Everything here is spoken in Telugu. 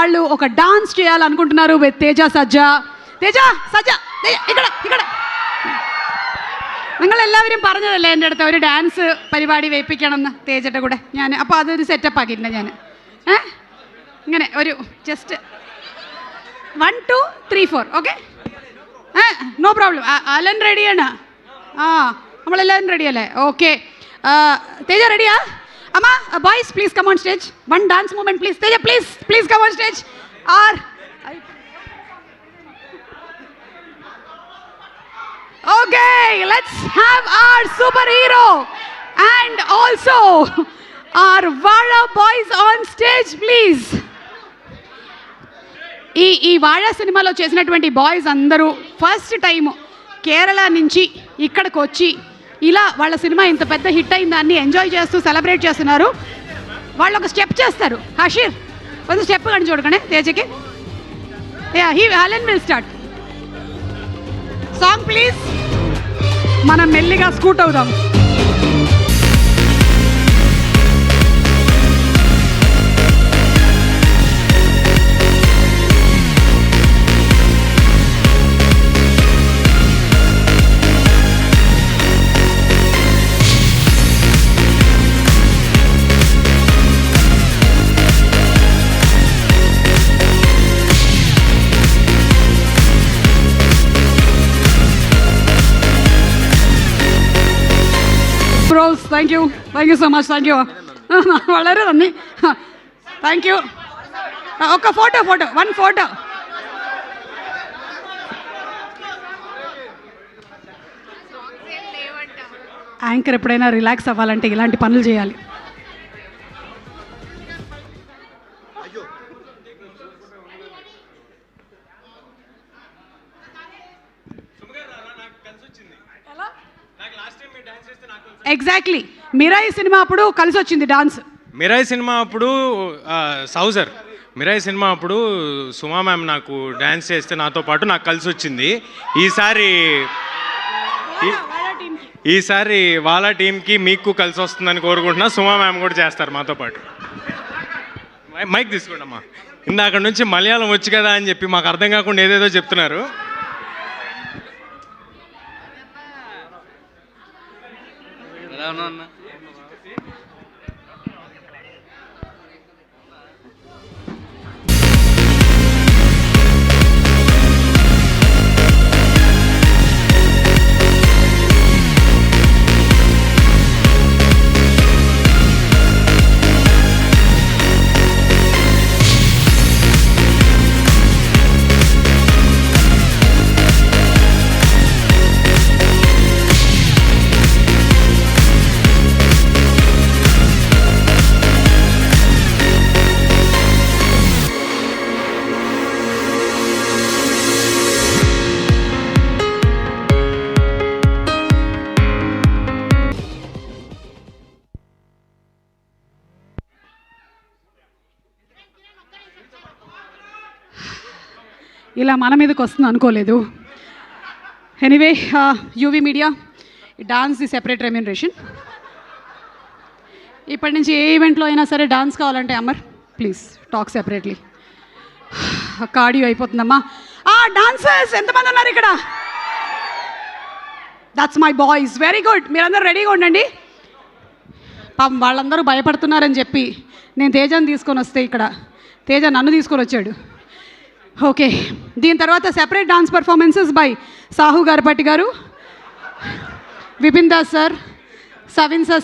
వాళ్ళు ఒక డాన్స్ చేయాలనుకుంటున్నారు విత్ തേജ സജ്ജ ഇവിടെ നിങ്ങൾ എല്ലാവരും പറഞ്ഞതല്ലേ എൻ്റെ അടുത്ത് ഒരു ഡാൻസ് പരിപാടി വെപ്പിക്കണം എന്ന് തേജയുടെ കൂടെ ഞാൻ അപ്പോൾ അതൊരു സെറ്റപ്പ് ആക്കിയിട്ടുണ്ട് ഞാൻ ഇങ്ങനെ ഒരു just 1 2 3 4 okay no problem Alan റെഡിയാണ് നമ്മളെല്ലാവരും റെഡിയല്ലേ ഓക്കെ തേജ റെഡിയാ Amma, boys, please come on stage. One dance moment, please. Teja, please come on stage. Okay, let's have our superhero and also our Vara boys on stage, please. ఈ వాడా సినిమాలో చేసినటువంటి బాయ్స్ అందరూ ఫస్ట్ టైం కేరళ నుంచి ఇక్కడికి వచ్చి ఇలా వాళ్ళ సినిమా ఇంత పెద్ద హిట్ అయిన దాన్ని ఎంజాయ్ చేస్తూ సెలబ్రేట్ చేస్తున్నారు. వాళ్ళు ఒక స్టెప్ చేస్తారు. హషీర్ ఒక స్టెప్ కానీ చూడకండి తేజకి. Allen will start song please. మనం మెల్లిగా స్కూట్ అవుదాం. Thank you so much. Thank you. വളരെ നന്ദി. Thank you. ఒక ఫోటో వన్ ఫోటో. యాంకర్ ఎప్పుడైనా రిలాక్స్ అవ్వాలంటే ఇలాంటి పనులు చేయాలి. ఎగ్జాక్ట్లీ మిరాయి సినిమా అప్పుడు కలిసి వచ్చింది డాన్స్. మిరాయి సినిమా అప్పుడు సౌజర్ మిరాయి సినిమా అప్పుడు సుమా మ్యామ్ నాకు డ్యాన్స్ చేస్తే నాతో పాటు నాకు కలిసి వచ్చింది. ఈసారి వాళ్ళ టీంకి మీకు కలిసి వస్తుందని కోరుకుంటున్నా. సుమా మ్యామ్ కూడా చేస్తారు మాతో పాటు. మైక్ తీసుకోండి అమ్మా. ఇందాక నుంచి మలయాళం వచ్చు కదా అని చెప్పి మాకు అర్థం కాకుండా ఏదేదో చెప్తున్నారు. ఇలా మన మీదకి వస్తుంది అనుకోలేదు. Anyway UV media dance the separate remuneration. ఇప్పటి నుంచి ఏ ఈవెంట్లో అయినా సరే డాన్స్ కావాలంటే Amar please talk separately. Cardio అయిపోతుందమ్మా. డాన్సర్స్ ఎంతమంది ఉన్నారు ఇక్కడ? That's my boys. Very good. మీరందరూ రెడీగా ఉండండి. పాపం వాళ్ళందరూ భయపడుతున్నారని చెప్పి నేను తేజాన్ని తీసుకొని వస్తే ఇక్కడ తేజ నన్ను తీసుకొని వచ్చాడు. ఓకే, దీని తర్వాత separate dance performances by Sahu Garapatti garu, Vipin Das sir, Savin sir.